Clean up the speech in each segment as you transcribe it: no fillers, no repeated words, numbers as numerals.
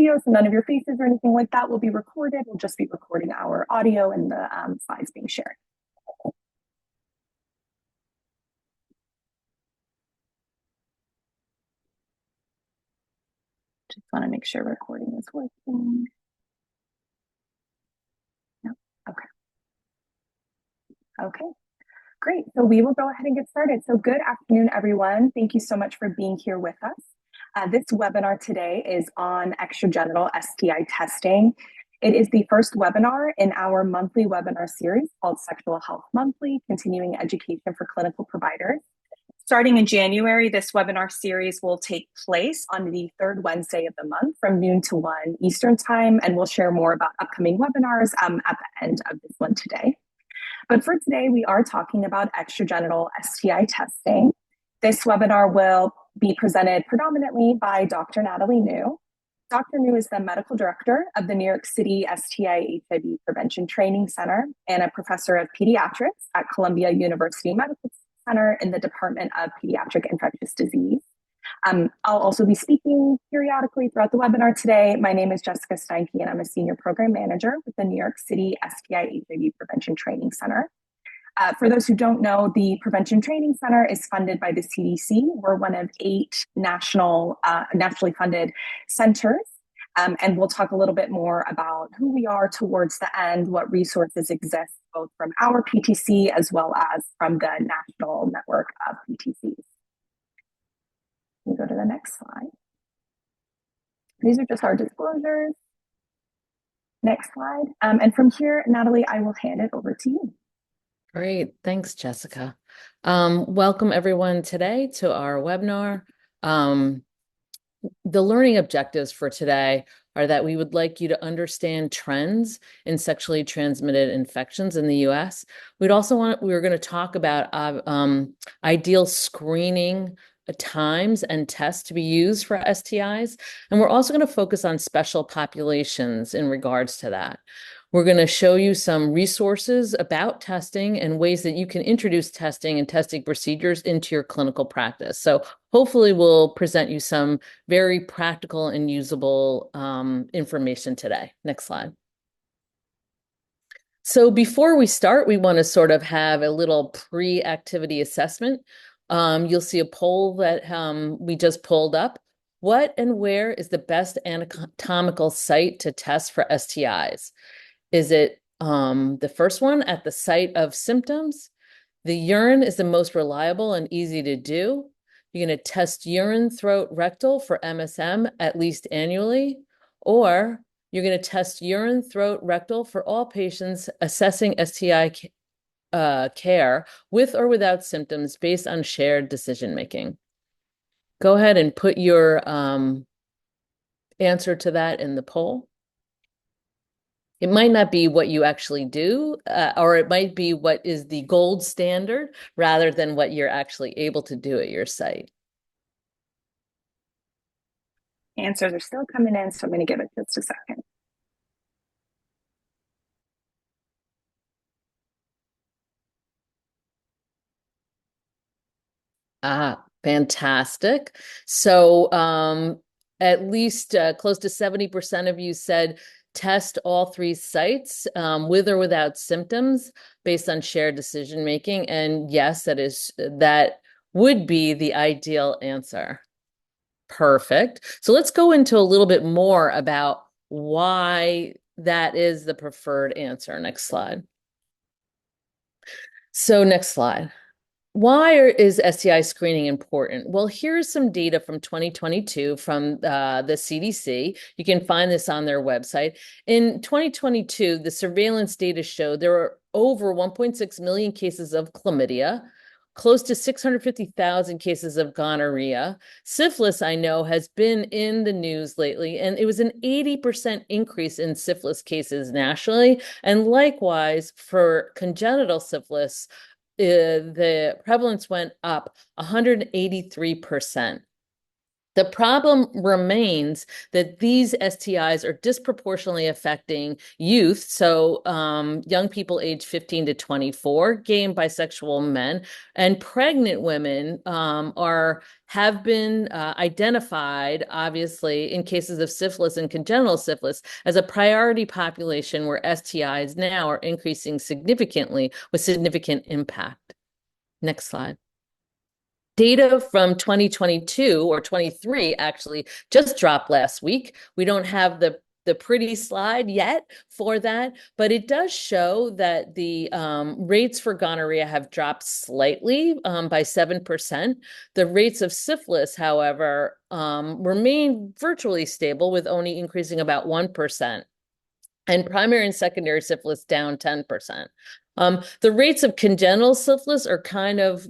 video, so none of your faces or anything like that will be recorded. We'll just be recording our audio and the slides being shared. Just want to make sure recording is working. No. Okay. Okay. Great. So we will go ahead and get started. So good afternoon, everyone. Thank you so much for being here with us. This webinar today is on extragenital STI testing. It is the first webinar in our monthly webinar series called Sexual Health Monthly, Continuing Education for Clinical Providers. Starting in January, this webinar series will take place on the third Wednesday of the month from noon to 1 Eastern Time, and we'll share more about upcoming webinars at the end of this one today. But for today, we are talking about extragenital STI testing. This webinar will be presented predominantly by Dr. Natalie New. Dr. New is the medical director of the New York City STI HIV Prevention Training Center and a professor of pediatrics at Columbia University Medical Center in the Department of Pediatric Infectious Disease. I'll also be speaking periodically throughout the webinar today. My name is Jessica Steinke, and I'm a senior program manager with the New York City STI HIV Prevention Training Center. For those who don't know, the Prevention Training Center is funded by the CDC. We're one of 8 nationally funded centers. And we'll talk a little bit more about who we are towards the end, what resources exist, both from our PTC as well as from the national network of PTCs. We go to the next slide. These are just our disclosures. Next slide. And from here, Natalie, I will hand it over to you. Great. Thanks, Jessica. Welcome everyone today to our webinar. The learning objectives for today are that we would like you to understand trends in sexually transmitted infections in the US. We're going to talk about ideal screening times and tests to be used for STIs. And we're also going to focus on special populations in regards to that. We're going to show you some resources about testing and ways that you can introduce testing and testing procedures into your clinical practice. So hopefully we'll present you some very practical and usable information today. Next slide. So before we start, we want to sort of have a little pre-activity assessment. You'll see a poll that we just pulled up. What and where is the best anatomical site to test for STIs? Is it the first one at the site of symptoms? The urine is the most reliable and easy to do. You're going to test urine, throat, rectal for MSM at least annually, or you're going to test urine, throat, rectal for all patients assessing STI care with or without symptoms based on shared decision-making. Go ahead and put your answer to that in the poll. It might not be what you actually do, or it might be what is the gold standard rather than what you're actually able to do at your site. Answers are still coming in, so I'm going to give it just a second. Fantastic. So at least close to 70% of you said test all 3 sites with or without symptoms based on shared decision making. And yes, that would be the ideal answer. Perfect. So let's go into a little bit more about why that is the preferred answer. Next slide. So next slide. Why is STI screening important? Well, here's some data from 2022 from the CDC. You can find this on their website. In 2022, the surveillance data showed there were over 1.6 million cases of chlamydia, close to 650,000 cases of gonorrhea. Syphilis, I know, has been in the news lately, and it was an 80% increase in syphilis cases nationally. And likewise, for congenital syphilis, the prevalence went up 183%. The problem remains that these STIs are disproportionately affecting youth. So, young people aged 15 to 24, gay and bisexual men, and pregnant women have been identified, obviously, in cases of syphilis and congenital syphilis as a priority population where STIs now are increasing significantly with significant impact. Next slide. Data from 2022 or 23 actually just dropped last week. We don't have the pretty slide yet for that, but it does show that the rates for gonorrhea have dropped slightly by 7%. The rates of syphilis, however, remain virtually stable, with only increasing about 1%. And primary and secondary syphilis down 10%. The rates of congenital syphilis are kind of,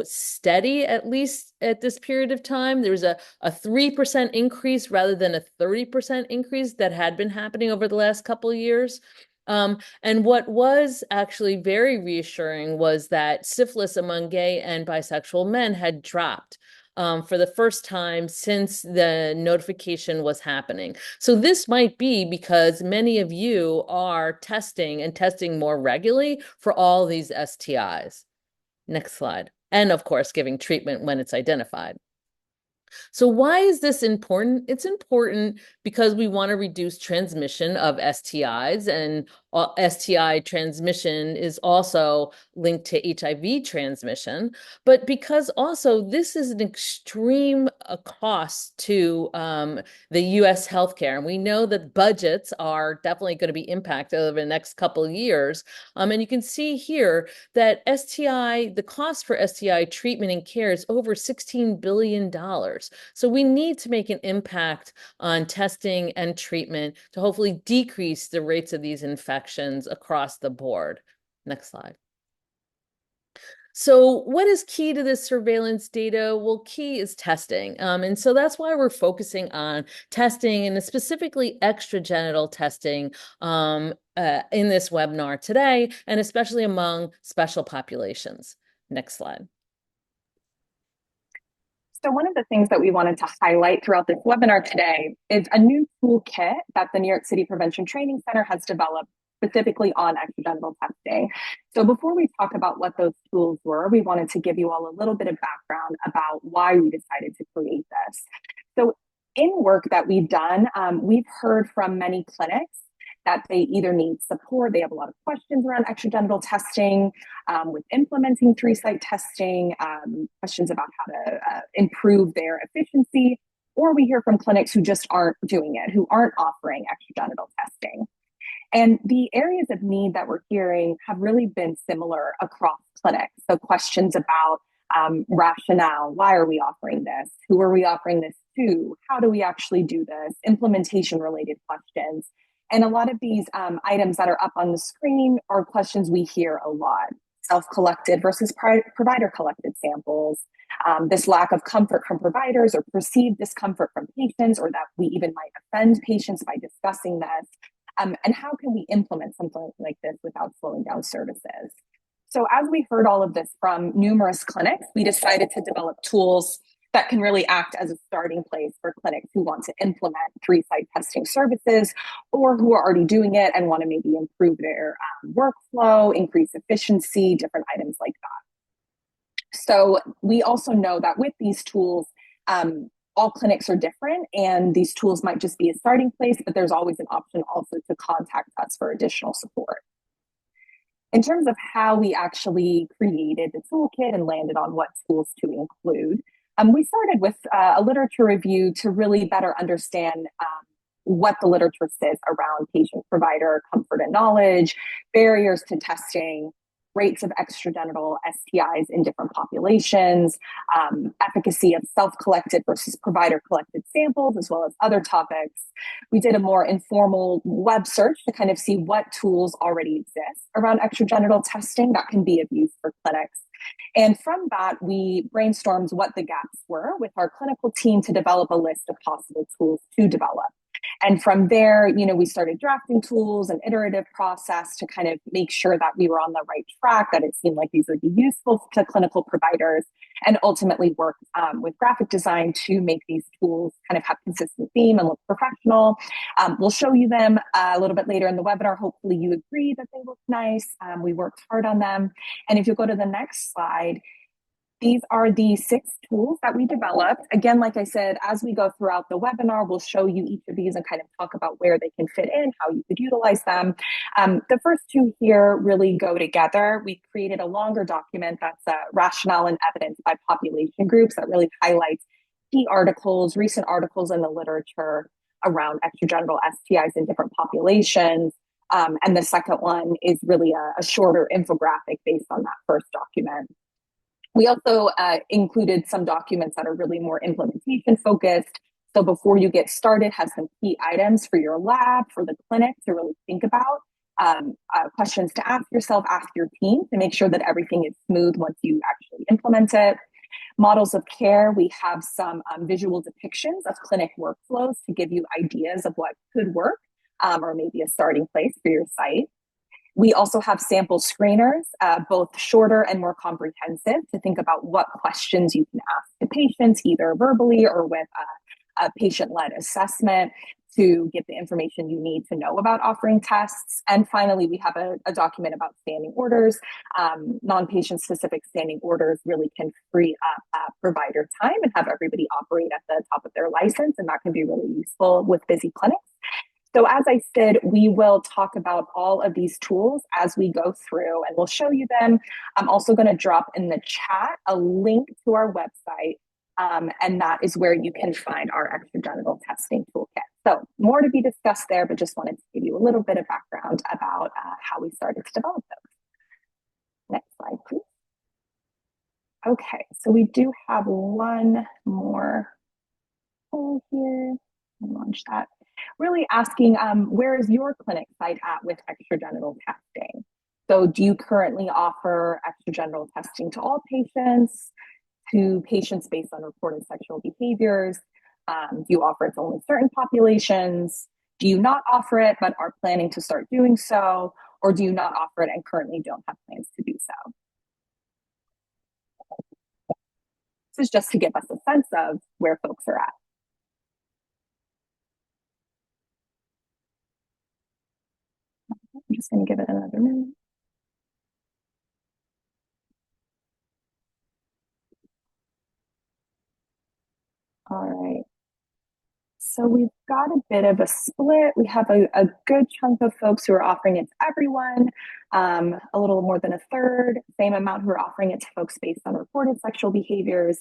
steady, at least at this period of time. There's a 3% increase rather than a 30% increase that had been happening over the last couple of years. And what was actually very reassuring was that syphilis among gay and bisexual men had dropped for the first time since the notification was happening. So this might be because many of you are testing and testing more regularly for all these STIs. Next slide. And of course, giving treatment when it's identified. So why is this important? It's important because we want to reduce transmission of STIs, and STI transmission is also linked to HIV transmission, but because also this is an extreme cost to the US healthcare. And we know that budgets are definitely going to be impacted over the next couple of years. And you can see here that the cost for STI treatment and care is over $16 billion. So we need to make an impact on testing and treatment to hopefully decrease the rates of these infections across the board. Next slide. So what is key to this surveillance data? Well, key is testing. And so that's why we're focusing on testing, and specifically extragenital testing in this webinar today, and especially among special populations. Next slide. So one of the things that we wanted to highlight throughout this webinar today is a new toolkit that the New York City Prevention Training Center has developed specifically on extragenital testing. So before we talk about what those tools were, we wanted to give you all a little bit of background about why we decided to create this. So in work that we've done, we've heard from many clinics that they either need support, they have a lot of questions around extragenital testing, with implementing 3-site testing, questions about how to improve their efficiency, or we hear from clinics who just aren't doing it, who aren't offering extragenital testing. And the areas of need that we're hearing have really been similar across clinics. So questions about rationale, why are we offering this? Who are we offering this to? How do we actually do this? Implementation related questions. And a lot of these items that are up on the screen are questions we hear a lot. Self-collected versus provider-collected samples, this lack of comfort from providers or perceived discomfort from patients, or that we even might offend patients by discussing this. And how can we implement something like this without slowing down services? So as we heard all of this from numerous clinics, we decided to develop tools that can really act as a starting place for clinics who want to implement 3-site testing services, or who are already doing it and want to maybe improve their workflow, increase efficiency, different items like that. So we also know that with these tools, all clinics are different, and these tools might just be a starting place, but there's always an option also to contact us for additional support. In terms of how we actually created the toolkit and landed on what tools to include, we started with a literature review to really better understand what the literature says around patient-provider comfort and knowledge, barriers to testing, rates of extragenital STIs in different populations, efficacy of self-collected versus provider-collected samples, as well as other topics. We did a more informal web search to kind of see what tools already exist around extragenital testing that can be of use for clinics. And from that, we brainstormed what the gaps were with our clinical team to develop a list of possible tools to develop. And from there, we started drafting tools, an iterative process to kind of make sure that we were on the right track, that it seemed like these would be useful to clinical providers. and ultimately work with graphic design to make these tools kind of have consistent theme and look professional. We'll show you them a little bit later in the webinar. Hopefully you agree that they look nice. We worked hard on them. And if you go to the next slide, these are the 6 tools that we developed. Again, like I said, as we go throughout the webinar, we'll show you each of these and kind of talk about where they can fit in, how you could utilize them. The first 2 here really go together. We created a longer document that's rationale and evidence by population groups that really highlights key articles, recent articles in the literature around extragenital STIs in different populations. And the second one is really a shorter infographic based on that first document. We also included some documents that are really more implementation focused. So before you get started, have some key items for your lab, for the clinic to really think about, questions to ask yourself, ask your team to make sure that everything is smooth once you actually implement it. Models of care, we have some visual depictions of clinic workflows to give you ideas of what could work or maybe a starting place for your site. We also have sample screeners, both shorter and more comprehensive, to think about what questions you can ask to patients, either verbally or with a patient-led assessment to get the information you need to know about offering tests. And finally, we have a document about standing orders. Non-patient specific standing orders really can free up provider time and have everybody operate at the top of their license, and that can be really useful with busy clinics. So as I said, we will talk about all of these tools as we go through, and we'll show you them. I'm also going to drop in the chat a link to our website, and that is where you can find our extragenital testing toolkit. So more to be discussed there, but just wanted to give you a little bit of background about how we started to develop those. Next slide, please. Okay, so we do have one more poll here. I'll launch that. Really asking, where is your clinic site at with extragenital testing? So do you currently offer extragenital testing to all patients, to patients based on reported sexual behaviors? Do you offer it to only certain populations? Do you not offer it but are planning to start doing so? Or do you not offer it and currently don't have plans to do so? This is just to give us a sense of where folks are at. I'm just going to give it another minute. All right. So we've got a bit of a split. We have a good chunk of folks who are offering it to everyone, a little more than a third, same amount who are offering it to folks based on reported sexual behaviors,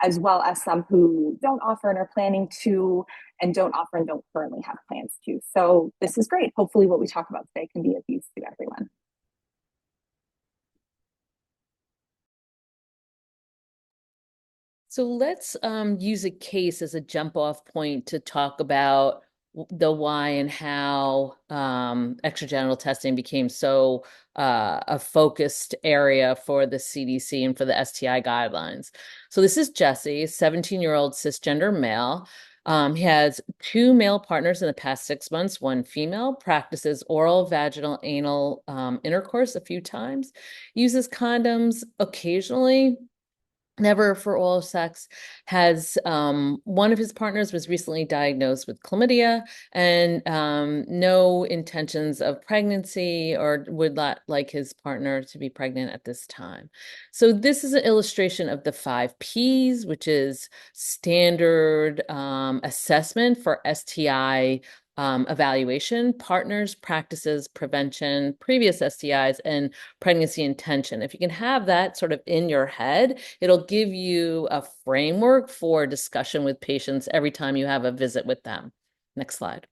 as well as some who don't offer and are planning to, and don't offer and don't currently have plans to. So this is great. Hopefully what we talk about today can be of use to everyone. So let's use a case as a jump off point to talk about the why and how extragenital testing became so a focused area for the CDC and for the STI guidelines. So this is Jesse, 17-year-old cisgender male. He has 2 male partners in the past 6 months, 1 female, practices oral, vaginal, anal intercourse a few times, uses condoms occasionally, never for oral sex, has one of his partners was recently diagnosed with chlamydia and no intentions of pregnancy or would not like his partner to be pregnant at this time. So this is an illustration of the 5 Ps, which is standard assessment for STI evaluation: partners, practices, prevention, previous STIs, and pregnancy intention. If you can have that sort of in your head, it'll give you a framework for discussion with patients every time you have a visit with them. Next slide.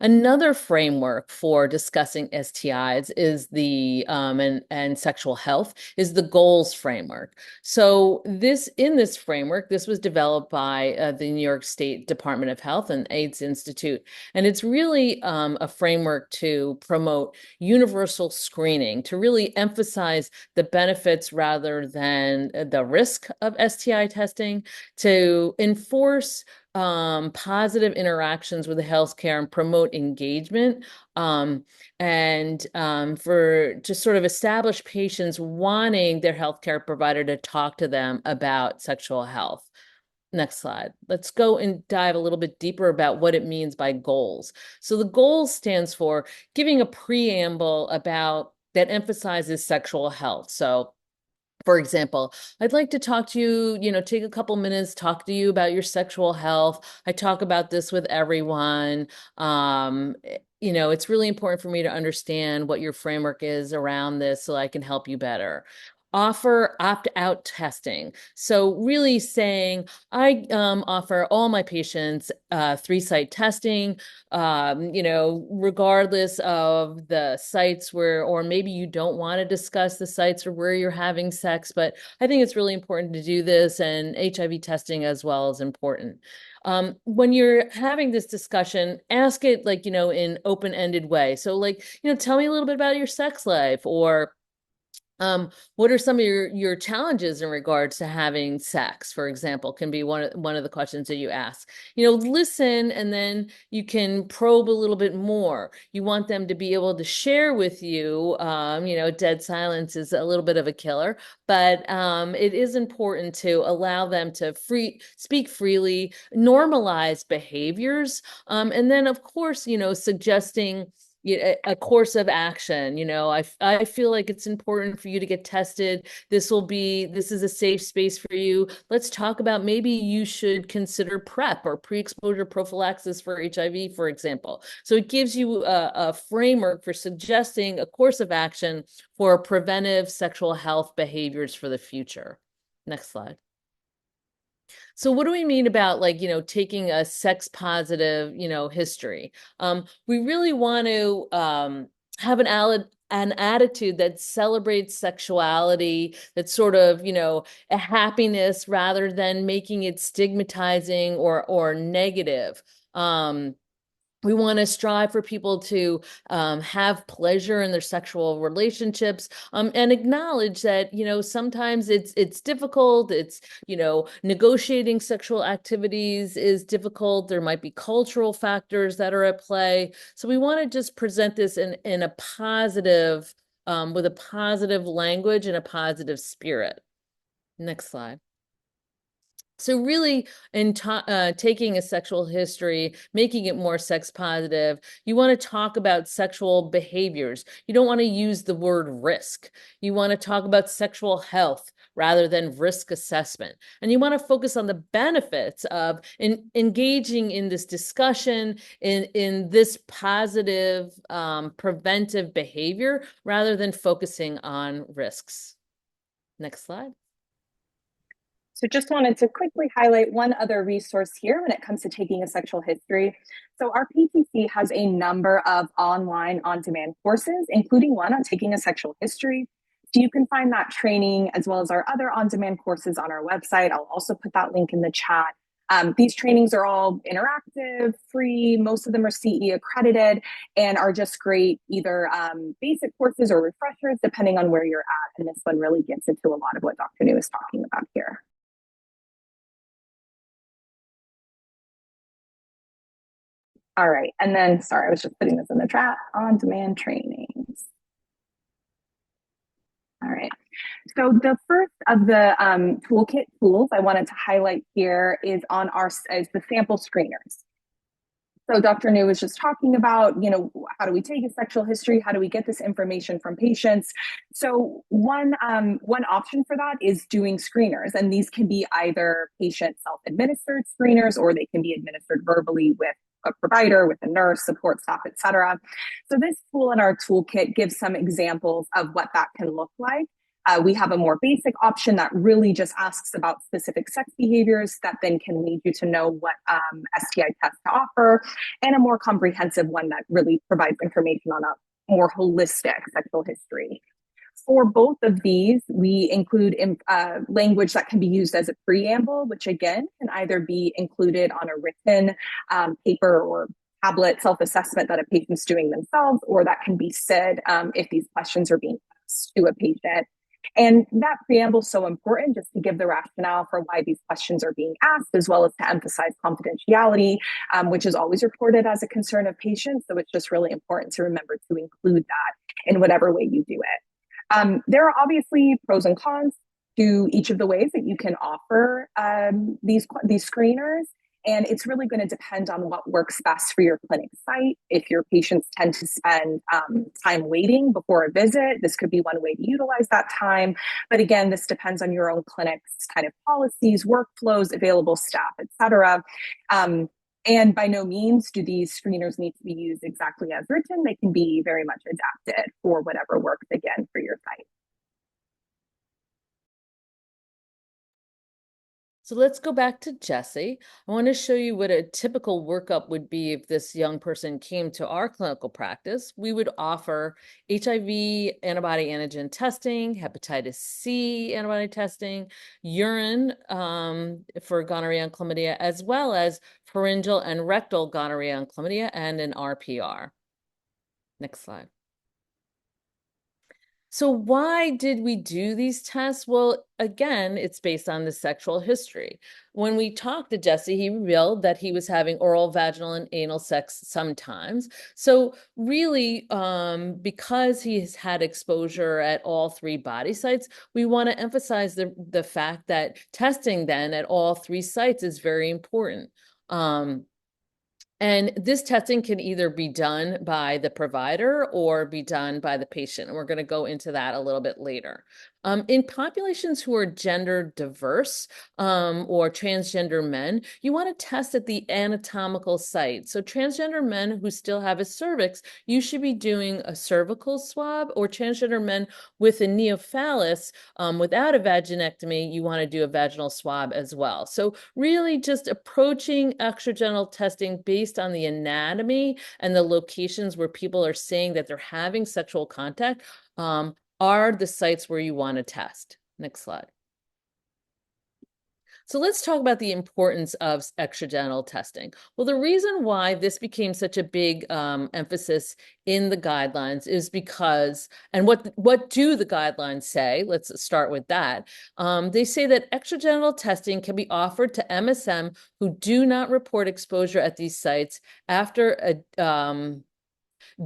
Another framework for discussing STIs is the and sexual health is the goals framework. So in this framework, this was developed by the New York State Department of Health and AIDS Institute, and it's really a framework to promote universal screening, to really emphasize the benefits rather than the risk of STI testing, to enforce positive interactions with the healthcare and promote engagement, for just sort of establish patients wanting their healthcare provider to talk to them about sexual health. Next slide. Let's go and dive a little bit deeper about what it means by goals. So the goals stands for giving a preamble about that emphasizes sexual health. So for example, I'd like to talk to you, take a couple minutes, talk to you about your sexual health. I talk about this with everyone. It's really important for me to understand what your framework is around this so I can help you better. Offer opt-out testing. So really saying, I offer all my patients 3-site testing, regardless of the sites where, or maybe you don't want to discuss the sites or where you're having sex, but I think it's really important to do this, and HIV testing as well is important. When you're having this discussion, ask it in open-ended way. So tell me a little bit about your sex life, or what are some of your challenges in regards to having sex, for example, can be one of the questions that you ask. Listen, and then you can probe a little bit more. You want them to be able to share with you. Dead silence is a little bit of a killer, but it is important to allow them to speak freely, normalize behaviors, and then, of course, suggesting a course of action. I feel like it's important for you to get tested. This is a safe space for you. Let's talk about, maybe you should consider PrEP, or pre-exposure prophylaxis for HIV, for example. So it gives you a framework for suggesting a course of action for preventive sexual health behaviors for the future. Next slide. So what do we mean about taking a sex positive, history? We really want to have an attitude that celebrates sexuality, that's sort of, a happiness, rather than making it stigmatizing or negative. We want to strive for people to have pleasure in their sexual relationships, and acknowledge that, sometimes it's difficult. It's, negotiating sexual activities is difficult. There might be cultural factors that are at play. So we want to just present this in a positive, with a positive language and a positive spirit. Next slide. So really, in taking a sexual history, making it more sex positive, you want to talk about sexual behaviors. You don't want to use the word risk. You want to talk about sexual health rather than risk assessment. And you want to focus on the benefits of engaging in this discussion, in this positive, preventive behavior, rather than focusing on risks. Next slide. So just wanted to quickly highlight one other resource here when it comes to taking a sexual history. So our PTC has a number of online on-demand courses, including one on taking a sexual history. So you can find that training as well as our other on-demand courses on our website. I'll also put that link in the chat. These trainings are all interactive, free. Most of them are CE accredited and are just great, either basic courses or refreshers, depending on where you're at. And this one really gets into a lot of what Dr. New is talking about here. All right, and then, sorry, I was just putting this in the chat, on-demand trainings. All right, so the first of the toolkit tools I wanted to highlight here is the sample screeners. So Dr. New was just talking about, how do we take a sexual history? How do we get this information from patients? So one option for that is doing screeners. And these can be either patient self-administered screeners, or they can be administered verbally with a provider, with a nurse, support staff, et cetera. So this tool in our toolkit gives some examples of what that can look like. We have a more basic option that really just asks about specific sex behaviors that then can lead you to know what STI tests to offer, and a more comprehensive one that really provides information on a more holistic sexual history. For both of these, we include language that can be used as a preamble, which again can either be included on a written paper or tablet self-assessment that a patient's doing themselves, or that can be said if these questions are being asked to a patient. And that preamble is so important just to give the rationale for why these questions are being asked, as well as to emphasize confidentiality, which is always reported as a concern of patients. So it's just really important to remember to include that in whatever way you do it. There are obviously pros and cons to each of the ways that you can offer these screeners. And it's really going to depend on what works best for your clinic site. If your patients tend to spend time waiting before a visit, this could be one way to utilize that time. But again, this depends on your own clinic's kind of policies, workflows, available staff, et cetera. And by no means do these screeners need to be used exactly as written. They can be very much adapted for whatever works, again, for your site. So let's go back to Jesse. I want to show you what a typical workup would be if this young person came to our clinical practice. We would offer HIV antibody antigen testing, hepatitis C antibody testing, urine for gonorrhea and chlamydia, as well as pharyngeal and rectal gonorrhea and chlamydia, and an RPR. Next slide. So why did we do these tests? Well, again, it's based on the sexual history. When we talked to Jesse, he revealed that he was having oral, vaginal, and anal sex sometimes. So really, because he's had exposure at all three body sites, we want to emphasize the fact that testing then at all three sites is very important. And this testing can either be done by the provider or be done by the patient. And we're going to go into that a little bit later. In populations who are gender diverse or transgender men, you want to test at the anatomical site. So transgender men who still have a cervix, you should be doing a cervical swab, or transgender men with a neophallus without a vaginectomy, you want to do a vaginal swab as well. So really just approaching extragenital testing based on the anatomy and the locations where people are saying that they're having sexual contact are the sites where you want to test. Next slide. So let's talk about the importance of extragenital testing. Well, the reason why this became such a big emphasis in the guidelines is because, and what do the guidelines say? Let's start with that. They say that extragenital testing can be offered to MSM who do not report exposure at these sites after a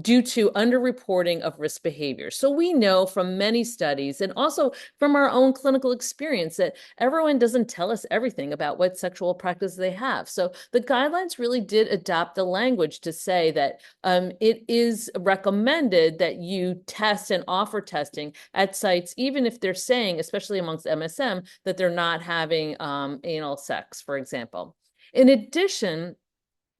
due to underreporting of risk behavior. So we know from many studies and also from our own clinical experience that everyone doesn't tell us everything about what sexual practice they have. So the guidelines really did adopt the language to say that it is recommended that you test and offer testing at sites, even if they're saying, especially amongst MSM, that they're not having anal sex, for example. In addition,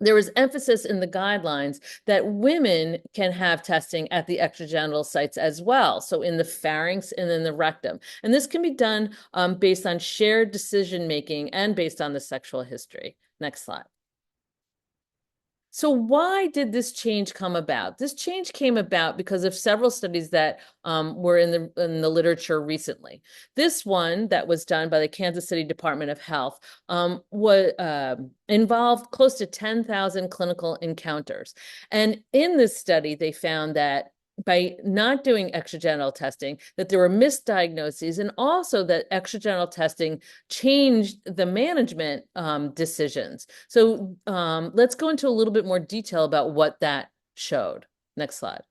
there was emphasis in the guidelines that women can have testing at the extragenital sites as well. So in the pharynx and in the rectum. And this can be done based on shared decision-making and based on the sexual history. Next slide. So why did this change come about? This change came about because of several studies that were in the literature recently. This one that was done by the Kansas City Department of Health involved close to 10,000 clinical encounters. And in this study, they found that by not doing extragenital testing, that there were misdiagnoses, and also that extragenital testing changed the management decisions. So let's go into a little bit more detail about what that showed. Next slide.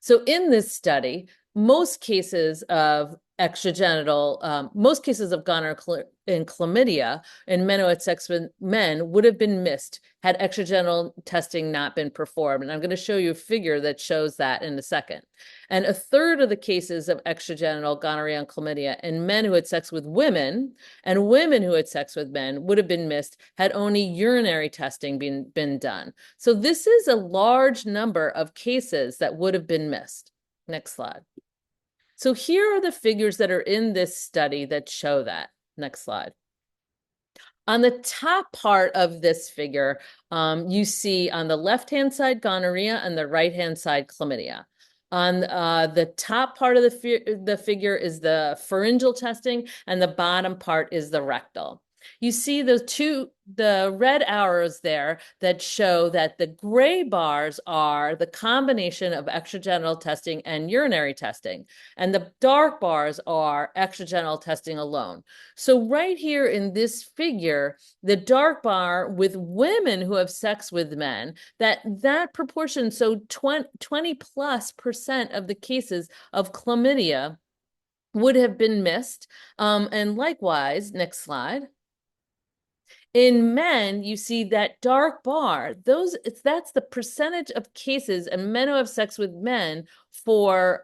So in this study, most cases of extragenital, most cases of gonorrhea and chlamydia in men who had sex with men would have been missed had extragenital testing not been performed. And I'm going to show you a figure that shows that in a second. And a third of the cases of extragenital gonorrhea and chlamydia in men who had sex with women and women who had sex with men would have been missed had only urinary testing been done. So this is a large number of cases that would have been missed. Next slide. So here are the figures that are in this study that show that. Next slide. On the top part of this figure, you see on the left-hand side gonorrhea and the right-hand side chlamydia. On the top part of the figure is the pharyngeal testing, and the bottom part is the rectal. You see the red arrows there that show that the gray bars are the combination of extragenital testing and urinary testing, and the dark bars are extragenital testing alone. So right here in this figure, the dark bar with women who have sex with men, that proportion, so 20+% of the cases of chlamydia would have been missed. And likewise, next slide. In men, you see that dark bar. That's the percentage of cases and men who have sex with men for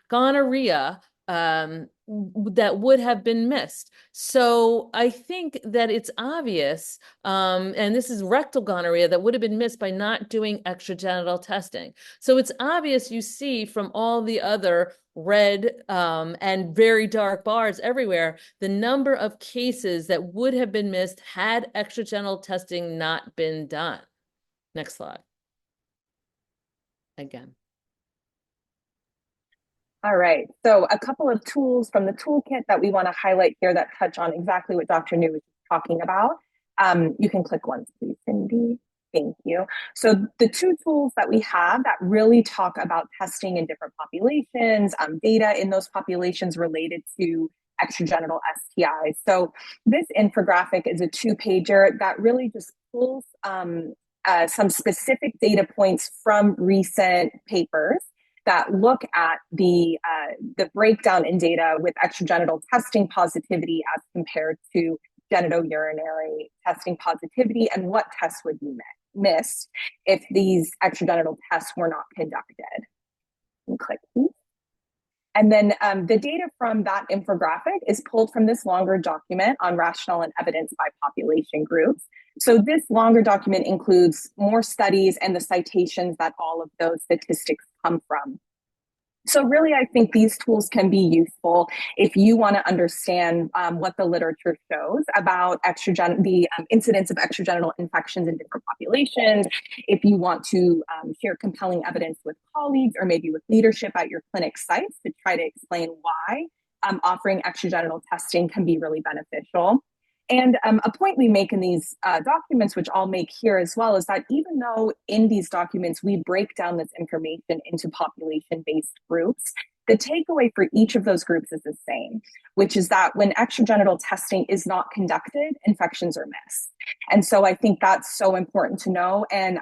gonorrhea that would have been missed. So I think that it's obvious, and this is rectal gonorrhea that would have been missed by not doing extragenital testing. So it's obvious you see from all the other red and very dark bars everywhere, the number of cases that would have been missed had extragenital testing not been done. Next slide. Again. All right, so a couple of tools from the toolkit that we want to highlight here that touch on exactly what Dr. New was talking about. You can click once, please, Cindy. Thank you. So the two tools that we have that really talk about testing in different populations, data in those populations related to extragenital STIs. So this infographic is a 2-pager that really just pulls some specific data points from recent papers that look at the breakdown in data with extragenital testing positivity as compared to genitourinary testing positivity, and what tests would be missed if these extragenital tests were not conducted. And click, please. And then the data from that infographic is pulled from this longer document on rationale and evidence by population groups. So this longer document includes more studies and the citations that all of those statistics come from. So really, I think these tools can be useful if you want to understand what the literature shows about the incidence of extragenital infections in different populations. If you want to share compelling evidence with colleagues or maybe with leadership at your clinic sites to try to explain why offering extragenital testing can be really beneficial. And a point we make in these documents, which I'll make here as well, is that even though in these documents we break down this information into population-based groups, the takeaway for each of those groups is the same, which is that when extragenital testing is not conducted, infections are missed. And so I think that's so important to know. And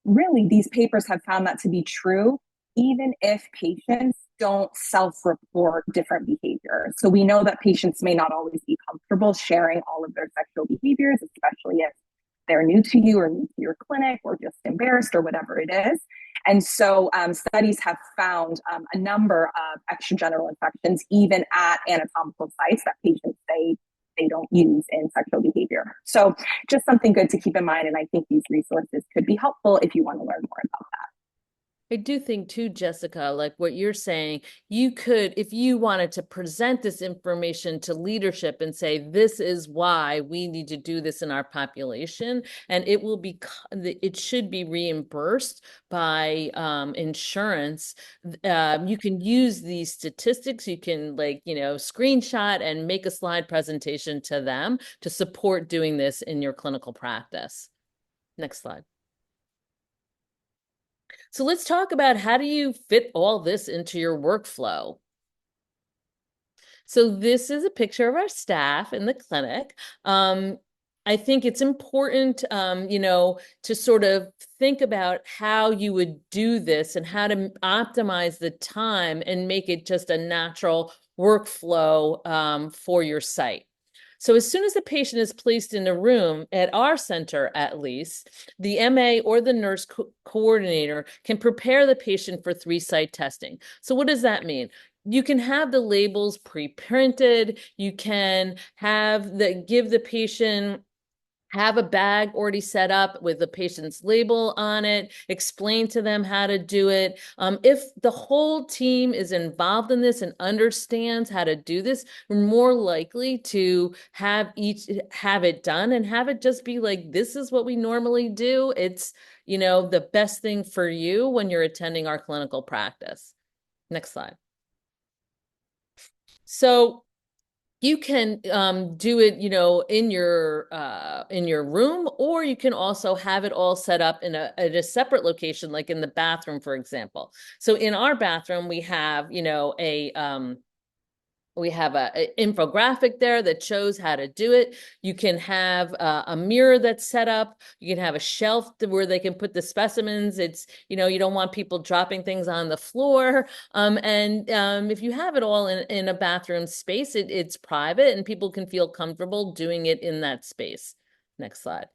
really, these papers have found that to be true, even if patients don't self-report different behaviors. So we know that patients may not always be comfortable sharing all of their sexual behaviors, especially if they're new to you or new to your clinic or just embarrassed or whatever it is. And so studies have found a number of extragenital infections, even at anatomical sites that patients say they don't use in sexual behavior. So just something good to keep in mind. And I think these resources could be helpful if you want to learn more about that. I do think too, Jessica, like what you're saying, you could, if you wanted to present this information to leadership and say, this is why we need to do this in our population, and it should be reimbursed by insurance. You can use these statistics, you can screenshot and make a slide presentation to them to support doing this in your clinical practice. Next slide. So let's talk about how do you fit all this into your workflow? So this is a picture of our staff in the clinic. I think it's important, to sort of think about how you would do this and how to optimize the time and make it just a natural workflow for your site. So as soon as the patient is placed in a room, at our center at least, the MA or the nurse coordinator can prepare the patient for 3-site testing. So what does that mean? You can have the labels pre-printed. You can give the patient have a bag already set up with the patient's label on it, explain to them how to do it. If the whole team is involved in this and understands how to do this, we're more likely to have it done and have it just be like, this is what we normally do. It's, the best thing for you when you're attending our clinical practice. Next slide. So You can do it, in your room, or you can also have it all set up in a separate location, like in the bathroom, for example. So in our bathroom, we have a infographic there that shows how to do it. You can have a mirror that's set up. You can have a shelf where they can put the specimens. You don't want people dropping things on the floor. And if you have it all in a bathroom space, it's private and people can feel comfortable doing it in that space. Next slide.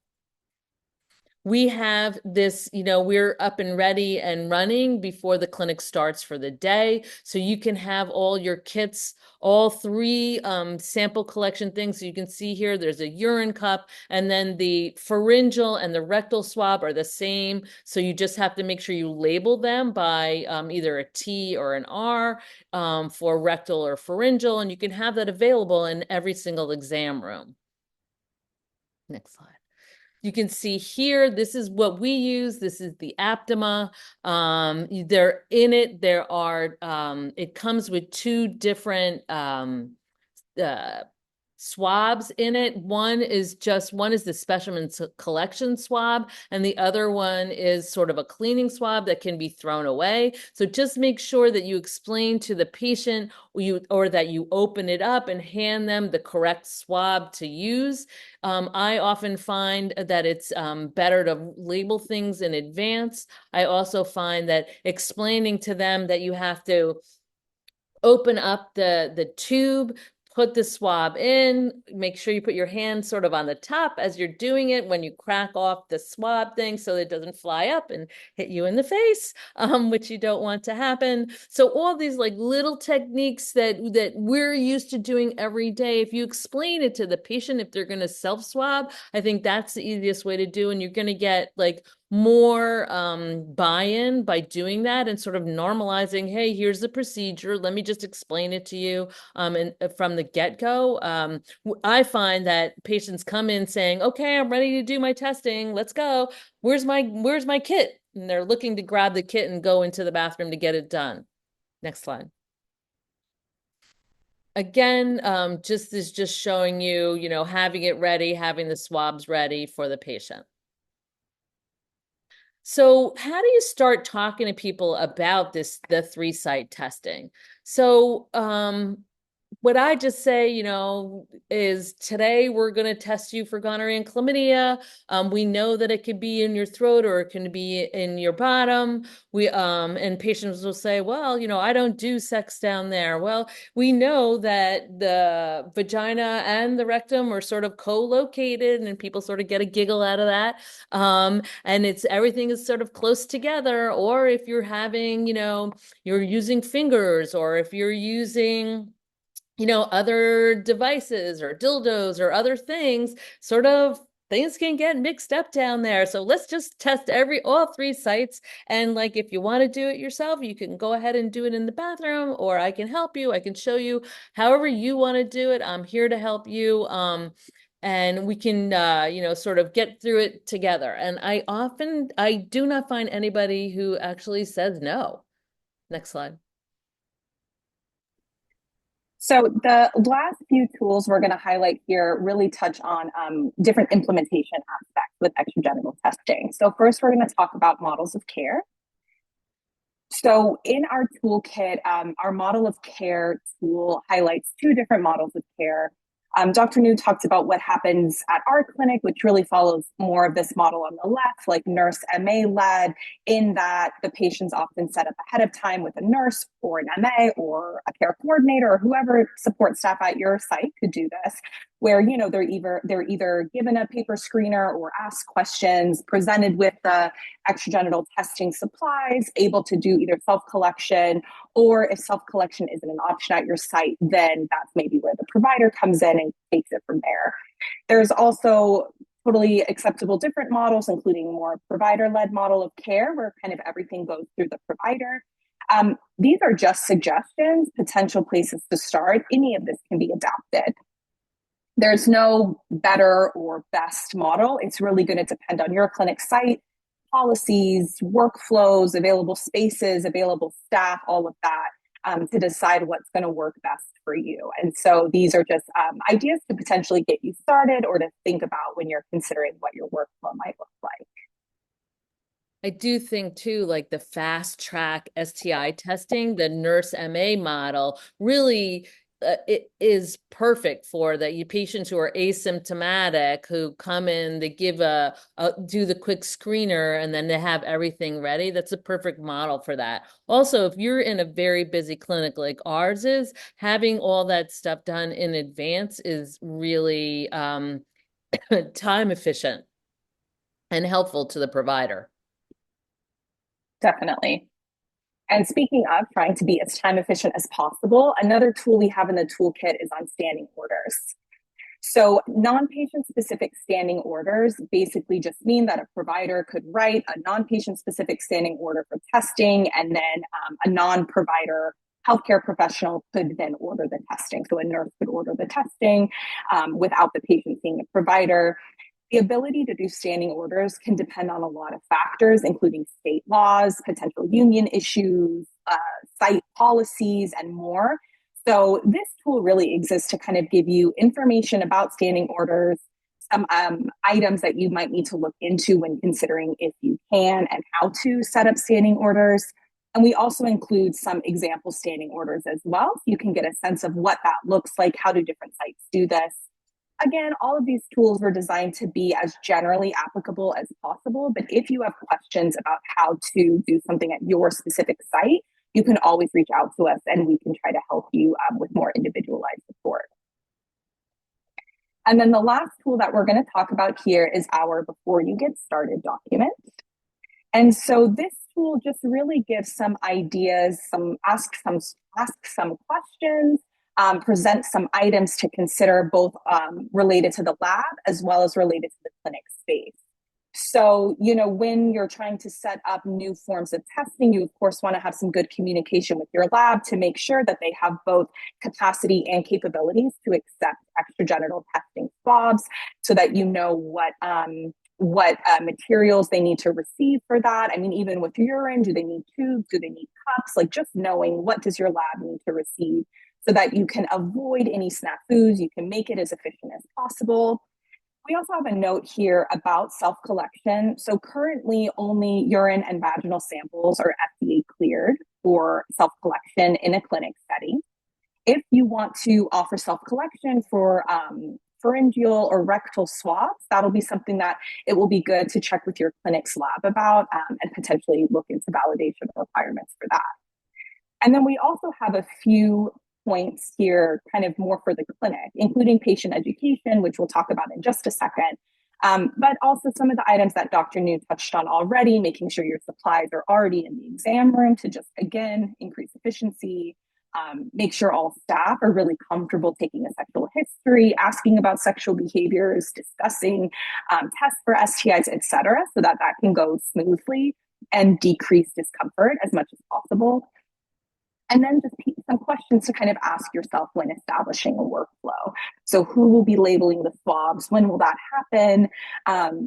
We have this, we're up and ready and running before the clinic starts for the day. So you can have all your kits, all three sample collection things. So you can see here, there's a urine cup, and then the pharyngeal and the rectal swab are the same. So you just have to make sure you label them by either a T or an R for rectal or pharyngeal, and you can have that available in every single exam room. Next slide. You can see here, this is what we use. This is the Aptima. They're in it. It comes with two different uh, swabs in it. One is the specimen collection swab, and the other one is sort of a cleaning swab that can be thrown away. So just make sure that you explain to the patient or that you open it up and hand them the correct swab to use. I often find that it's better to label things in advance. I also find that explaining to them that you have to open up the tube, put the swab in, make sure you put your hand sort of on the top as you're doing it when you crack off the swab thing so it doesn't fly up and hit you in the face, which you don't want to happen. So all these like little techniques that we're used to doing every day, if you explain it to the patient, if they're going to self-swab, I think that's the easiest way to do, and you're going to get like more buy-in by doing that and sort of normalizing, hey, here's the procedure, let me just explain it to you and from the get-go. I find that patients come in saying, okay, I'm ready to do my testing, let's go, where's my kit? And they're looking to grab the kit and go into the bathroom to get it done. Next slide. Again, just showing you, having it ready, having the swabs ready for the patient. So how do you start talking to people about the 3-site testing? So what I just say, is today we're going to test you for gonorrhea and chlamydia. We know that it could be in your throat or it can be in your bottom. And patients will say, well, I don't do sex down there. Well, we know that the vagina and the rectum are sort of co-located, and people sort of get a giggle out of that. And everything is sort of close together. Or if you're having, you're using fingers, or if you're using other devices or dildos or other things, sort of things can get mixed up down there. So let's just test all 3 sites. And like, if you want to do it yourself, you can go ahead and do it in the bathroom, or I can help you. I can show you however you want to do it. I'm here to help you. And we can, sort of get through it together. And I do not find anybody who actually says no. Next slide. So the last few tools we're going to highlight here really touch on different implementation aspects with extragenital testing. So first, we're going to talk about models of care. So in our toolkit, our model of care tool highlights 2 different models of care. Dr. New talked about what happens at our clinic, which really follows more of this model on the left, like nurse MA led, in that the patient's often set up ahead of time with a nurse or an MA or a care coordinator or whoever support staff at your site could do this, where they're either given a paper screener or asked questions, presented with the extragenital testing supplies, able to do either self-collection, or if self-collection isn't an option at your site, then that's maybe where the provider comes in and takes it from there. There's also totally acceptable different models, including more provider-led model of care, where kind of everything goes through the provider. These are just suggestions, potential places to start. Any of this can be adapted. There's no better or best model. It's really going to depend on your clinic site, policies, workflows, available spaces, available staff, all of that. to decide what's going to work best for you. And so these are just ideas to potentially get you started or to think about when you're considering what your workflow might look like. I do think too, like the fast track STI testing, the nurse MA model really it is perfect for the you patients who are asymptomatic who come in, they give do the quick screener and then they have everything ready. That's a perfect model for that. Also, if you're in a very busy clinic like ours is, having all that stuff done in advance is really time efficient and helpful to the provider. Definitely. And speaking of trying to be as time efficient as possible, another tool we have in the toolkit is on standing orders. So non-patient specific standing orders basically just mean that a provider could write a non-patient specific standing order for testing, and then a non-provider healthcare professional could then order the testing. So a nurse could order the testing without the patient seeing a provider. The ability to do standing orders can depend on a lot of factors, including state laws, potential union issues, site policies, and more. So this tool really exists to kind of give you information about standing orders, some items that you might need to look into when considering if you can and how to set up standing orders. And we also include some example standing orders as well. So you can get a sense of what that looks like. How do different sites do this? Again, all of these tools were designed to be as generally applicable as possible. But if you have questions about how to do something at your specific site, you can always reach out to us and we can try to help you with more individualized support. And then the last tool that we're going to talk about here is our Before You Get Started document. And so this tool just really gives some ideas, ask some questions, present some items to consider, both related to the lab as well as related to the clinic space. So, when you're trying to set up new forms of testing, you of course want to have some good communication with your lab to make sure that they have both capacity and capabilities to accept extragenital testing swabs, so that you know what materials they need to receive for that. I mean, even with urine, do they need tubes? Do they need cups? Like, just knowing what does your lab need to receive so that you can avoid any snafus, you can make it as efficient as possible. We also have a note here about self-collection. So currently only urine and vaginal samples are FDA cleared for self-collection in a clinic setting. If you want to offer self-collection for pharyngeal or rectal swabs, that'll be something that it will be good to check with your clinic's lab about and potentially look into validation requirements for that. And then we also have a few points here, kind of more for the clinic, including patient education, which we'll talk about in just a second, but also some of the items that Dr. New touched on already, making sure your supplies are already in the exam room to just, again, increase efficiency, make sure all staff are really comfortable taking a sexual history, asking about sexual behaviors, discussing tests for STIs, etc., so that that can go smoothly and decrease discomfort as much as possible. And then just some questions to kind of ask yourself when establishing a workflow. So who will be labeling the swabs? When will that happen?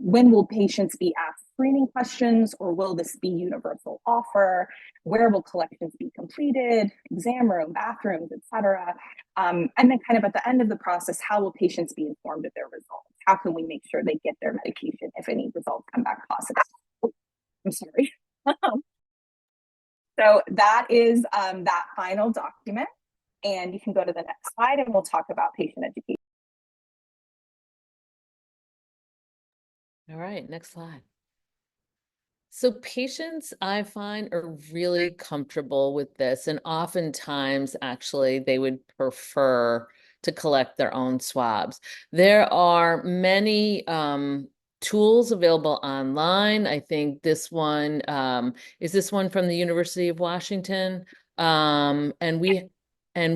When will patients be asked screening questions, or will this be universal offer? Where will collections be completed? Exam room, bathrooms, etc. And then kind of at the end of the process, how will patients be informed of their results? How can we make sure they get their medication if any results come back positive? Oh, I'm sorry. So that is that final document. And you can go to the next slide and we'll talk about patient education. All right, next slide. So patients, I find, are really comfortable with this, and oftentimes, actually, they would prefer to collect their own swabs. There are many tools available online. I think this one is this one from the University of Washington, and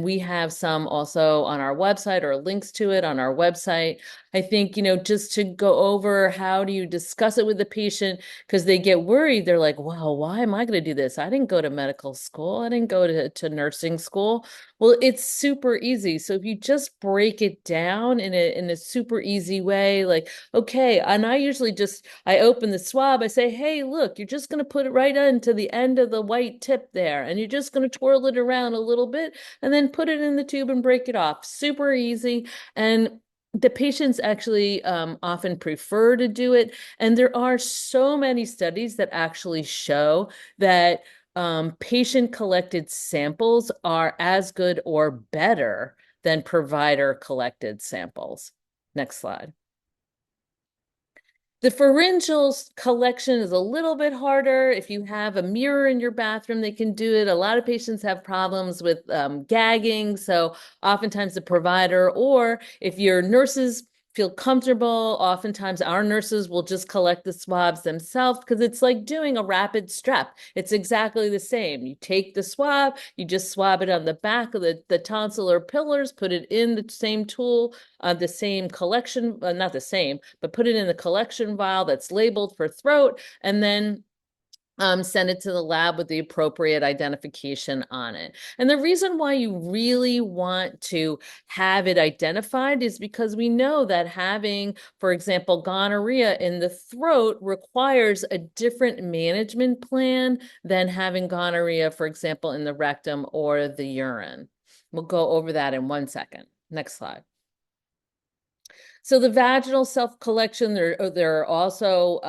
we have some also on our website, or links to it on our website. I think, just to go over how do you discuss it with the patient because they get worried. They're like, wow, why am I going to do this? I didn't go to medical school. I didn't go to nursing school. Well, it's super easy. So if you just break it down in a super easy way, like, okay, and I open the swab, I say, hey, look, you're just going to put it right into the end of the white tip there, and you're just going to twirl it around a little bit and then put it in the tube and break it off. Super easy. And the patients actually often prefer to do it. And there are so many studies that actually show that patient collected samples are as good or better than provider collected samples. Next slide. The pharyngeal collection is a little bit harder. If you have a mirror in your bathroom, they can do it. A lot of patients have problems with gagging. So oftentimes the provider, or if your nurses feel comfortable, oftentimes our nurses will just collect the swabs themselves because it's like doing a rapid strep. It's exactly the same. You take the swab, you just swab it on the back of the tonsillar pillars, put it in the same tool, the same collection, not the same, but put it in the collection vial that's labeled for throat, and then send it to the lab with the appropriate identification on it. And the reason why you really want to have it identified is because we know that having, for example, gonorrhea in the throat requires a different management plan than having gonorrhea, for example, in the rectum or the urine. We'll go over that in 1 second. Next slide. So the vaginal self-collection, there are also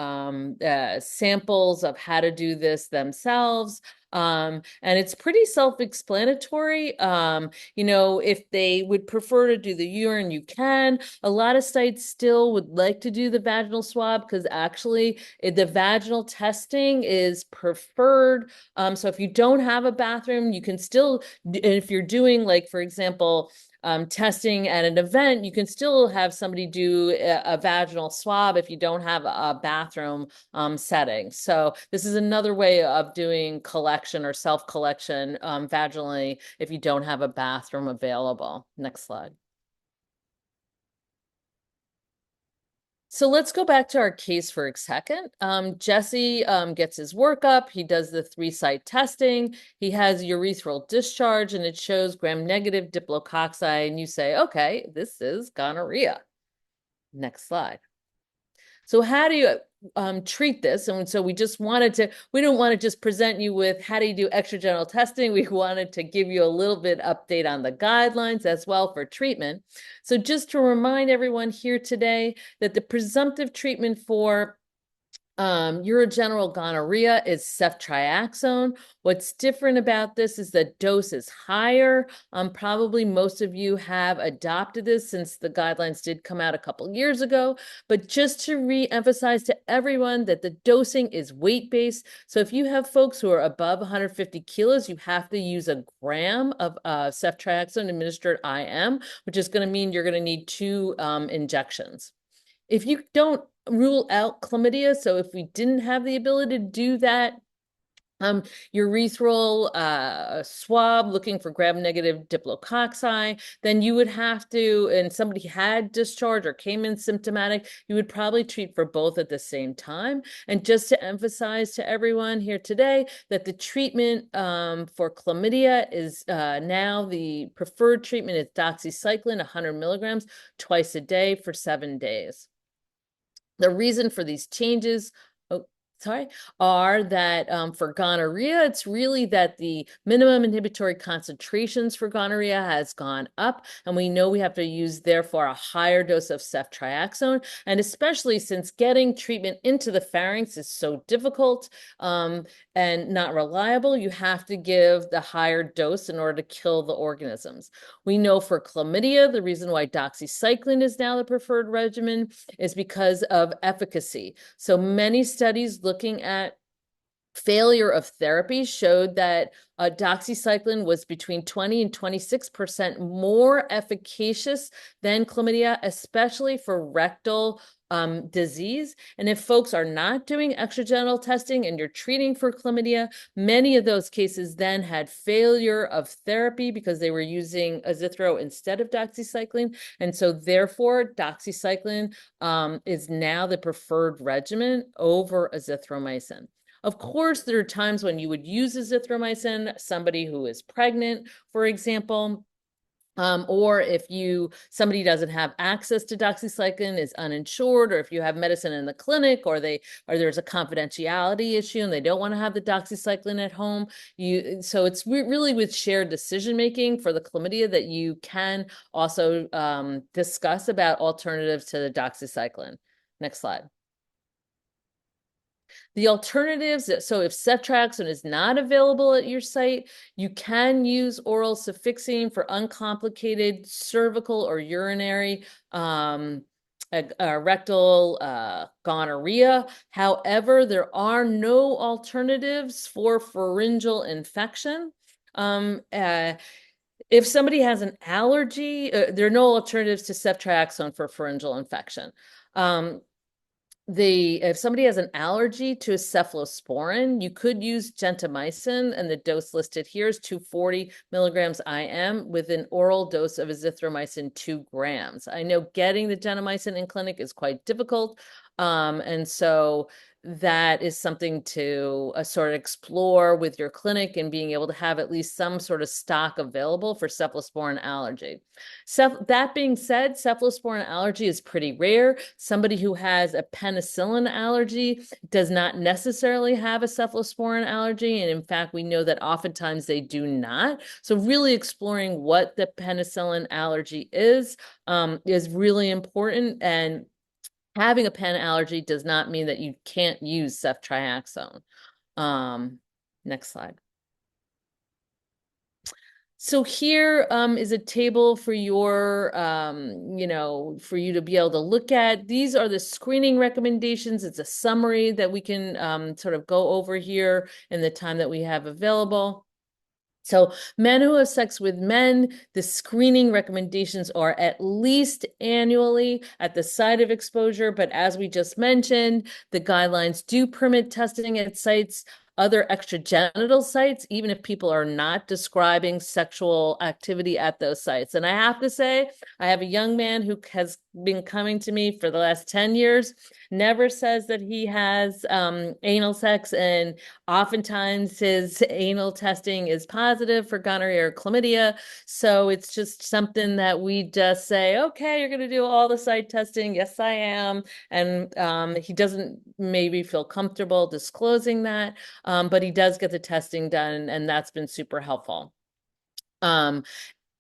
samples of how to do this themselves. And it's pretty self-explanatory. If they would prefer to do the urine, you can. A lot of sites still would like to do the vaginal swab because actually the vaginal testing is preferred. So if you don't have a bathroom, you can still, if you're doing, like, for example, testing at an event, you can still have somebody do a vaginal swab if you don't have a bathroom setting. So this is another way of doing collection or self-collection vaginally if you don't have a bathroom available. Next slide. So let's go back to our case for a second. Jesse gets his workup. He does the 3-site testing. He has urethral discharge, and it shows gram-negative diplococci. And you say, okay, this is gonorrhea. Next slide. So how do you treat this? And so we don't want to just present you with how do you do extragenital testing. We wanted to give you a little bit update on the guidelines as well for treatment. So just to remind everyone here today that the presumptive treatment for urogenital gonorrhea is ceftriaxone. What's different about this is the dose is higher. Probably most of you have adopted this since the guidelines did come out a couple years ago. But just to re-emphasize to everyone that the dosing is weight-based. So if you have folks who are above 150 kilos, you have to use a gram of ceftriaxone administered IM, which is going to mean you're going to need 2 injections. If you don't rule out chlamydia, so if we didn't have the ability to do that urethral swab looking for gram-negative diplococci, then you would have to, and somebody had discharge or came in symptomatic, you would probably treat for both at the same time. And just to emphasize to everyone here today that the treatment for chlamydia is now the preferred treatment is doxycycline, 100 milligrams twice a day for 7 days. The reason for these changes, are that for gonorrhea, it's really that the minimum inhibitory concentrations for gonorrhea has gone up, and we know we have to use, therefore, a higher dose of ceftriaxone, and especially since getting treatment into the pharynx is so difficult and not reliable, you have to give the higher dose in order to kill the organisms. We know for chlamydia, the reason why doxycycline is now the preferred regimen is because of efficacy. So many studies looking at failure of therapy showed that doxycycline was between 20 and 26% more efficacious than chlamydia, especially for rectal disease. And if folks are not doing extragenital testing and you're treating for chlamydia, many of those cases then had failure of therapy because they were using azithro instead of doxycycline. And so therefore, doxycycline is now the preferred regimen over azithromycin. Of course, there are times when you would use azithromycin, somebody who is pregnant, for example, or if somebody doesn't have access to doxycycline, is uninsured, or if you have medicine in the clinic, or there's a confidentiality issue and they don't want to have the doxycycline at home. So it's really with shared decision making for the chlamydia that you can also discuss about alternatives to the doxycycline. Next slide. The alternatives, so if ceftriaxone is not available at your site, you can use oral cefixime for uncomplicated cervical or urinary rectal gonorrhea. However, there are no alternatives for pharyngeal infection. If somebody has an allergy, there are no alternatives to ceftriaxone for pharyngeal infection. If somebody has an allergy to cephalosporin, you could use gentamicin, and the dose listed here is 240 milligrams IM with an oral dose of azithromycin 2 grams. I know getting the gentamicin in clinic is quite difficult, and so that is something to sort of explore with your clinic and being able to have at least some sort of stock available for cephalosporin allergy. That being said, cephalosporin allergy is pretty rare. Somebody who has a penicillin allergy does not necessarily have a cephalosporin allergy. And in fact, we know that oftentimes they do not. So really exploring what the penicillin allergy is really important. And having a pen allergy does not mean that you can't use ceftriaxone. Next slide. So here is a table for your, for you to be able to look at. These are the screening recommendations. It's a summary that we can sort of go over here in the time that we have available. So men who have sex with men, the screening recommendations are at least annually at the site of exposure. But as we just mentioned, the guidelines do permit testing at sites, other extragenital sites, even if people are not describing sexual activity at those sites. And I have to say, I have a young man who has been coming to me for the last 10 years, never says that he has anal sex, and oftentimes his anal testing is positive for gonorrhea or chlamydia. So it's just something that we just say, okay, you're going to do all the site testing. Yes, I am. And he doesn't maybe feel comfortable disclosing that, but he does get the testing done, and that's been super helpful.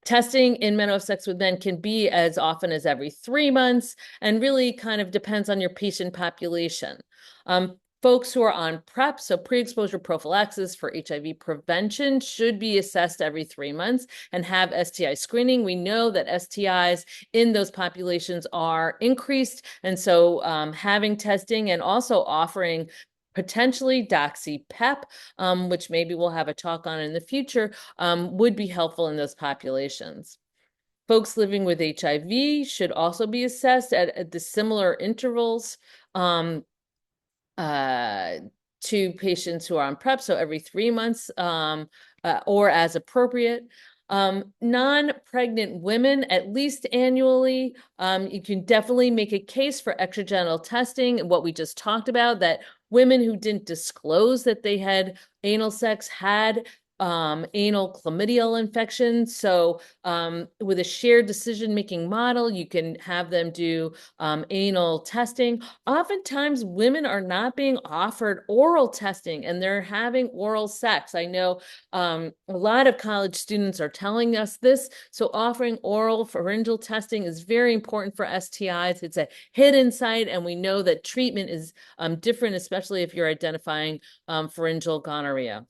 Testing in men who have sex with men can be as often as every 3 months and really kind of depends on your patient population. Folks who are on PrEP, so pre-exposure prophylaxis for HIV prevention, should be assessed every 3 months and have STI screening. We know that STIs in those populations are increased, and so having testing and also offering potentially doxy-PEP, which maybe we'll have a talk on in the future, would be helpful in those populations. Folks living with HIV should also be assessed at the similar intervals to patients who are on PrEP, so every 3 months or as appropriate. Non-pregnant women, at least annually. You can definitely make a case for extragenital testing, and what we just talked about, that women who didn't disclose that they had anal sex had anal chlamydial infection. So with a shared decision-making model, you can have them do anal testing. Oftentimes, women are not being offered oral testing, and they're having oral sex. I know a lot of college students are telling us this. So offering oral pharyngeal testing is very important for STIs. It's a hidden site, and we know that treatment is different, especially if you're identifying pharyngeal gonorrhea.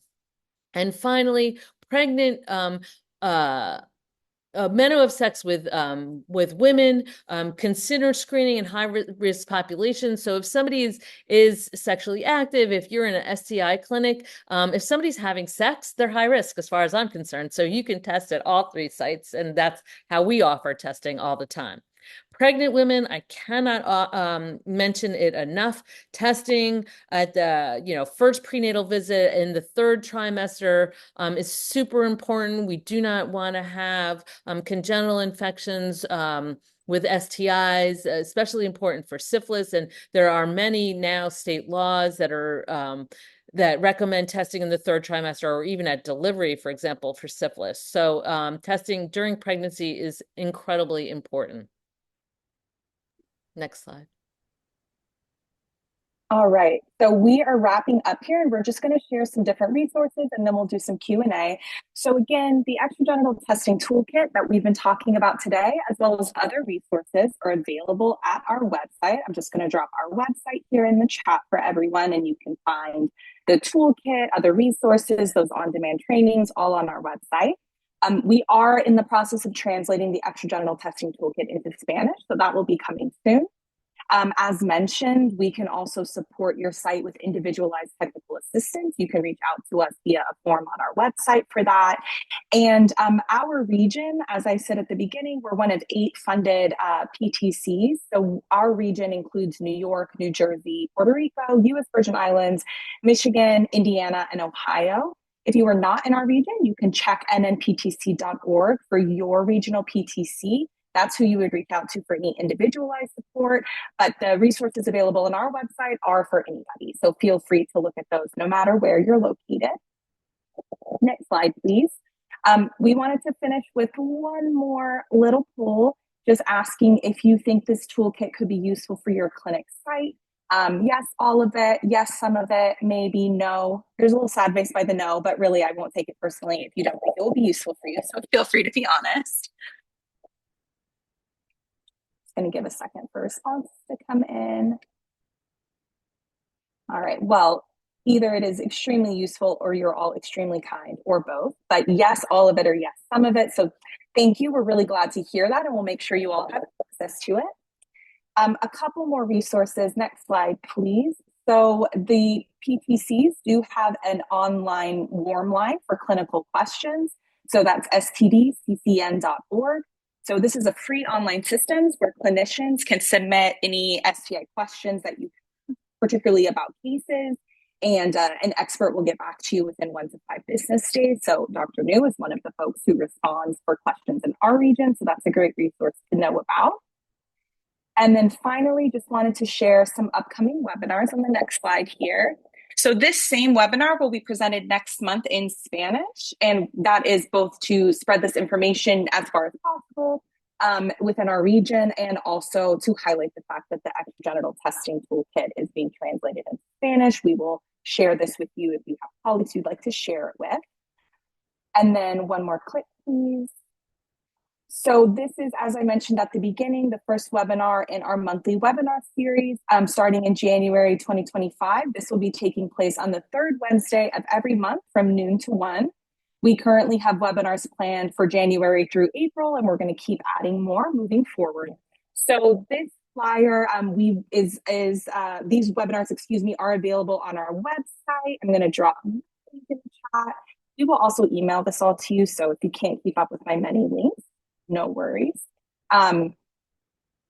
And finally, pregnant men who have sex with women, consider screening in high-risk populations. So if somebody is sexually active, if you're in an STI clinic, if somebody's having sex, they're high risk as far as I'm concerned. So you can test at all 3 sites, and that's how we offer testing all the time. Pregnant women, I cannot mention it enough. Testing at the first prenatal visit in the third trimester is super important. We do not want to have congenital infections with STIs, especially important for syphilis. And there are many now state laws that are that recommend testing in the third trimester or even at delivery, for example, for syphilis. So testing during pregnancy is incredibly important. Next slide. All right, so we are wrapping up here and we're just going to share some different resources and then we'll do some Q&A. So again, the extragenital testing toolkit that we've been talking about today, as well as other resources, are available at our website. I'm just going to drop our website here in the chat for everyone, and you can find the toolkit, other resources, those on-demand trainings, all on our website. We are in the process of translating the extragenital testing toolkit into Spanish, so that will be coming soon. As mentioned, we can also support your site with individualized technical assistance. You can reach out to us via a form on our website for that. And our region, as I said at the beginning, we're one of 8 funded PTCs. So our region includes New York, New Jersey, Puerto Rico, US Virgin Islands, Michigan, Indiana, and Ohio. If you are not in our region, you can check nnptc.org for your regional PTC. That's who you would reach out to for any individualized support. But the resources available on our website are for anybody. So feel free to look at those no matter where you're located. Next slide, please. We wanted to finish with one more little poll, just asking if you think this toolkit could be useful for your clinic site. Yes, all of it. Yes, some of it. Maybe no. There's a little sad face by the no, but really I won't take it personally if you don't think it will be useful for you. So feel free to be honest. Going to give a second for response to come in. All right, well, either it is extremely useful or you're all extremely kind, or both. But yes, all of it, or yes, some of it. So thank you. We're really glad to hear that, and we'll make sure you all have access to it. A couple more resources. Next slide, please. So the PTCs do have an online warm line for clinical questions. So that's stdccn.org. So this is a free online system where clinicians can submit any STI questions that you, particularly about cases, and an expert will get back to you within 1 to 5 business days. So Dr. New is one of the folks who responds for questions in our region. So that's a great resource to know about. And then finally, just wanted to share some upcoming webinars on the next slide here. So this same webinar will be presented next month in Spanish, and that is both to spread this information as far as possible within our region, and also to highlight the fact that the extragenital testing toolkit is being translated into Spanish. We will share this with you if you have colleagues you'd like to share it with. And then one more click, please. So this is, as I mentioned at the beginning, the first webinar in our monthly webinar series starting in January 2025. This will be taking place on the 3rd Wednesday of every month from noon to 1. We currently have webinars planned for January through April, and we're going to keep adding more moving forward. So this flyer, these webinars, are available on our website. I'm going to drop a link in the chat. We will also email this all to you, so if you can't keep up with my many links, no worries. But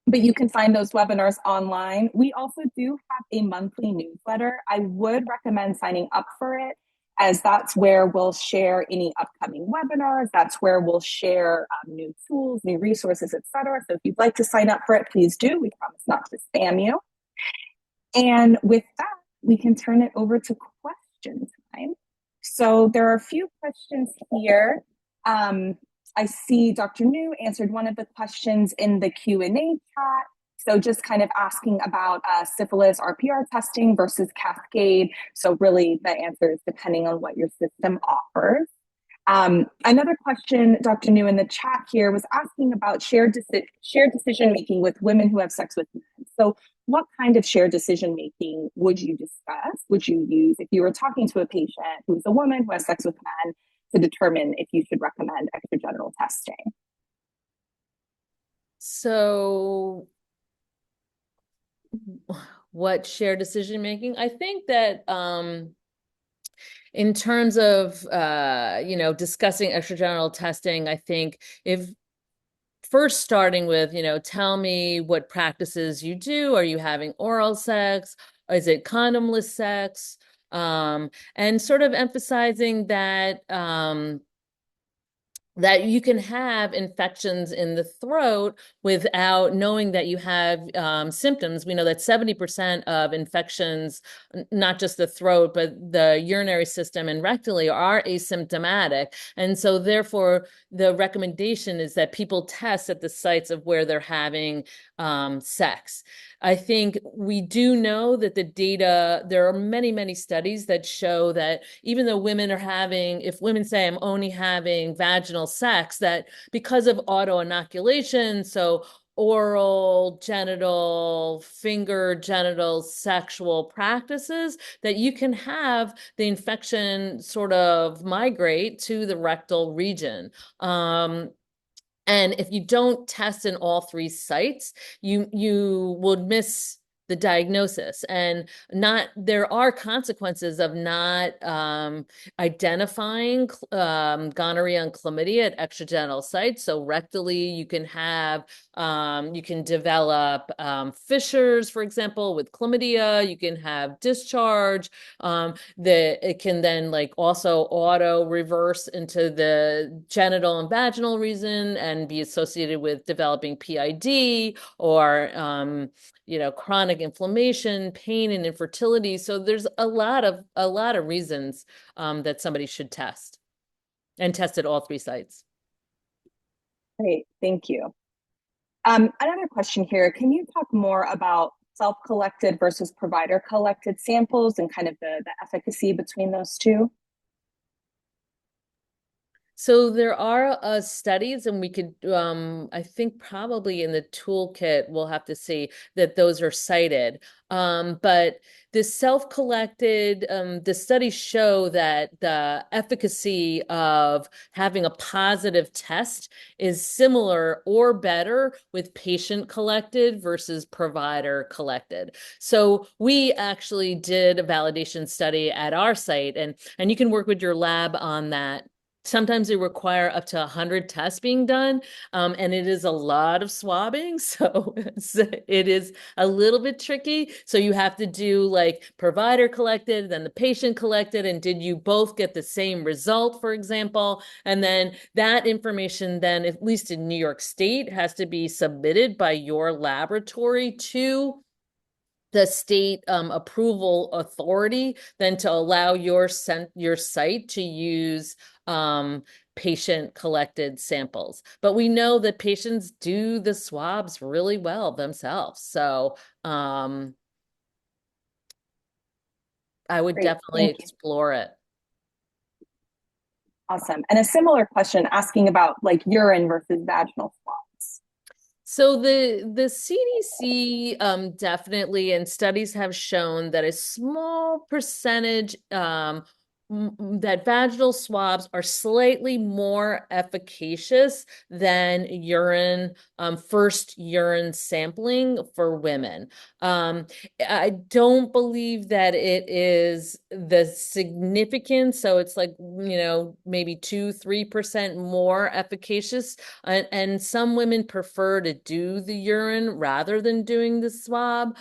you can find those webinars online. We also do have a monthly newsletter. I would recommend signing up for it, as that's where we'll share any upcoming webinars. That's where we'll share new tools, new resources, etc. So if you'd like to sign up for it, please do. We promise not to spam you. And with that, we can turn it over to question time. So there are a few questions here. I see Dr. New answered one of the questions in the Q&A chat. So just kind of asking about syphilis RPR testing versus Cascade. So really the answer is depending on what your system offers. Another question, Dr. New, in the chat here was asking about shared decision-making with women who have sex with men. So what kind of shared decision-making would you discuss, would you use if you were talking to a patient who's a woman who has sex with men, to determine if you should recommend extragenital testing? So what shared decision making? I think that in terms of discussing extragenital testing, I think if first starting with, tell me what practices you do. Are you having oral sex? Is it condomless sex? And sort of emphasizing that you can have infections in the throat without knowing that you have symptoms. We know that 70% of infections, not just the throat, but the urinary system and rectally, are asymptomatic. And so therefore, the recommendation is that people test at the sites of where they're having sex. I think we do know that the data, there are many, many studies that show that even though women are having, if women say I'm only having vaginal sex, that because of auto-inoculation, so oral, genital, finger, genital, sexual practices, that you can have the infection sort of migrate to the rectal region. And if you don't test in all three sites, you would miss the diagnosis. And there are consequences of not identifying gonorrhea and chlamydia at extragenital sites. So rectally, you can develop fissures, for example, with chlamydia. You can have discharge. It can then also auto reverse into the genital and vaginal region and be associated with developing PID or chronic inflammation, pain, and infertility. So there's a lot of reasons that somebody should test and test at all three sites. Great, thank you. Another question here, can you talk more about self-collected versus provider-collected samples and kind of the efficacy between those two? So there are studies, and we could, I think probably in the toolkit, we'll have to see that those are cited. But the self-collected, the studies show that the efficacy of having a positive test is similar or better with patient-collected versus provider-collected. So we actually did a validation study at our site, and you can work with your lab on that. Sometimes they require up to 100 tests being done, and it is a lot of swabbing, so it is a little bit tricky. So you have to do provider collected, then the patient collected, and did you both get the same result, for example? And then that information then, at least in New York State, has to be submitted by your laboratory to the state approval authority then to allow your site to use patient collected samples. But we know that patients do the swabs really well themselves. So I would Great, definitely explore it. Awesome. And a similar question asking about urine versus vaginal swabs. So the CDC definitely, and studies have shown that a small percentage that vaginal swabs are slightly more efficacious than first urine sampling for women. I don't believe that it is the significant, so it's maybe 2-3% more efficacious. And some women prefer to do the urine rather than doing the swab.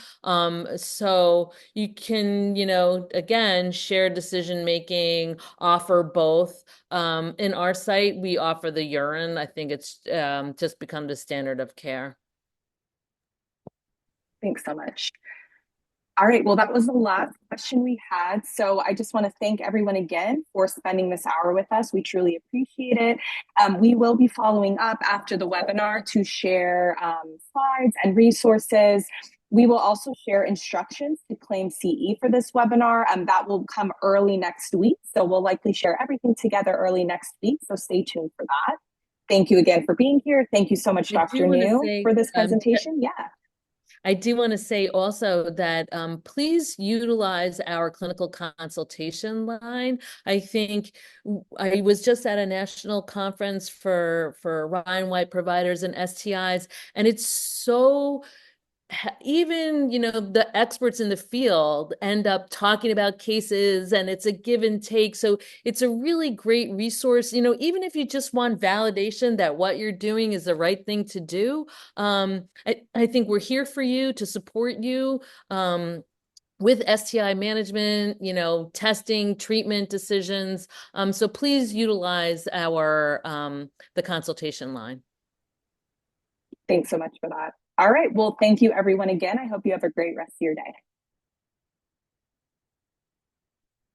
So you can, again, share decision making, offer both. In our site, we offer the urine. I think it's just become the standard of care. Thanks so much. All right, well, that was the last question we had. So I just want to thank everyone again for spending this hour with us. We truly appreciate it. We will be following up after the webinar to share slides and resources. We will also share instructions to claim CE for this webinar, and that will come early next week. So we'll likely share everything together early next week. So stay tuned for that. Thank you again for being here. Thank you so much, Dr. New, for this presentation. Yeah. I do want to say also that please utilize our clinical consultation line. I think I was just at a national conference for Ryan White providers and STIs, and it's so even, the experts in the field end up talking about cases, and it's a give and take. So it's a really great resource, even if you just want validation that what you're doing is the right thing to do. I think we're here for you to support you. With STI management, testing, treatment decisions. So please utilize the consultation line. Thanks so much for that. All right. Well, thank you everyone again. I hope you have a great rest of your day.